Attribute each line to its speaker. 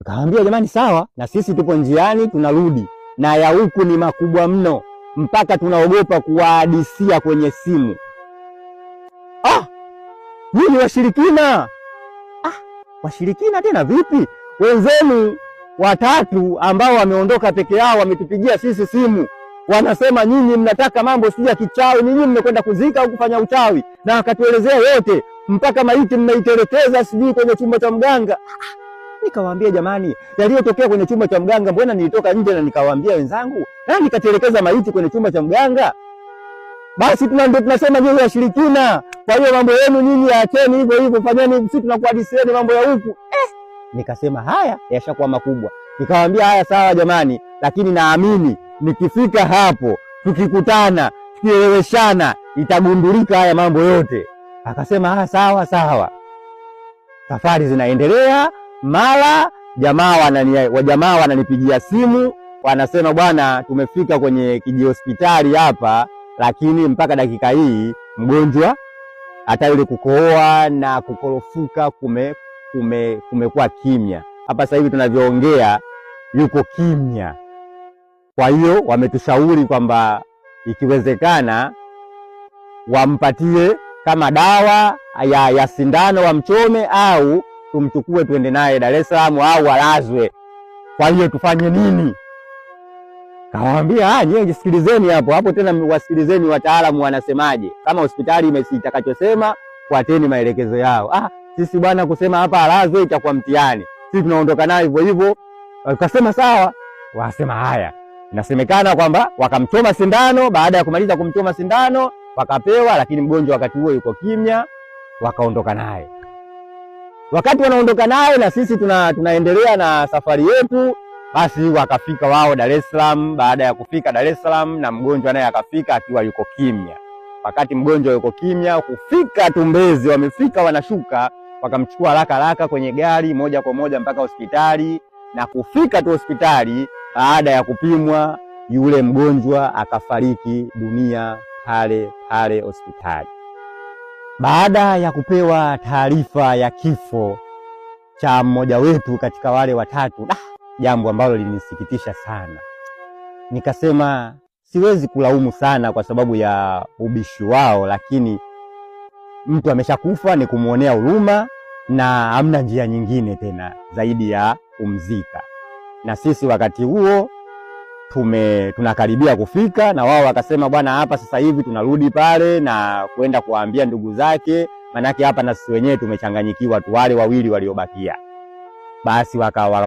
Speaker 1: Nikamwambia jamani sawa, na sisi tupo njiani tunarudi, na ya huku ni makubwa mno mpaka tunaogopa kuwahadisia kwenye simu. Nyinyi washirikina. Washirikina tena vipi? Wenzenu watatu ambao wameondoka peke yao wametupigia sisi simu, wanasema nyinyi mnataka mambo sio ya kichawi, nyinyi mmekwenda kuzika au kufanya uchawi, na wakatuelezea yote mpaka maiti mmeitelekeza sijui kwenye chumba cha mganga. Nikawaambia jamani, yaliyotokea kwenye chumba cha mganga, mbona nilitoka nje na nikawaambia wenzangu, na nikatelekeza maiti kwenye chumba cha mganga? Basi ndio tunasema nyinyi washirikina. Kwa hiyo mambo yenu nyinyi yaacheni hivyo hivyo, fanyeni, sisi tunakuhadisieni mambo ya huku. Nikasema haya yashakuwa makubwa. Nikawaambia haya sawa jamani, lakini naamini nikifika hapo tukikutana, tukieleweshana, itagundulika haya mambo yote. Akasema sawa sawa. Safari zinaendelea, mara jamaa wananipigia simu, wanasema bwana, tumefika kwenye kijihospitali hapa, lakini mpaka dakika hii mgonjwa hata ile kukohoa na kukorofuka kumekuwa kimya. Hapa sasa hivi tunavyoongea yuko kimya. Kwa hiyo wametushauri kwamba ikiwezekana wampatie kama dawa ya sindano wamchome, au tumchukue tuende naye Dar es Salaam au alazwe. Kwa hiyo tufanye nini? Kawaambia nyewe jisikilizeni hapo tena wasikilizeni wataalamu wanasemaje. Kama hospitali itakachosema fuateni maelekezo yao. Sisi bwana kusema hapa alazwe itakuwa mtihani, sisi tunaondoka naye hivyo hivyo. Wakasema sawa. Wasema haya. Inasemekana kwamba wakamchoma sindano, baada ya kumaliza kumchoma sindano wakapewa, lakini mgonjwa wakati huo yuko kimya, wakaondoka naye. Wakati wanaondoka naye na sisi tunaendelea na safari yetu, basi wakafika wao Dar es Salaam. Baada ya kufika Dar es Salaam na mgonjwa naye akafika akiwa yuko kimya. Wakati mgonjwa yuko kimya, kufika Tumbezi, wamefika wanashuka, wakamchukua haraka kwenye gari moja kwa moja mpaka hospitali, na kufika tu hospitali, baada ya kupimwa, yule mgonjwa akafariki dunia pale hospitali. Baada ya kupewa taarifa ya kifo cha mmoja wetu katika wale watatu, jambo ambalo linisikitisha sana, nikasema siwezi kulaumu sana kwa sababu ya ubishi wao, lakini mtu ameshakufa ni kumuonea huruma, na hamna njia nyingine tena zaidi ya kumzika. Na sisi wakati huo tunakaribia kufika, na wao wakasema bwana, hapa sasa hivi tunarudi pale na kwenda kuwaambia ndugu zake, manake hapa na sisi wenyewe tumechanganyikiwa tu, wale wawili waliobakia. Basi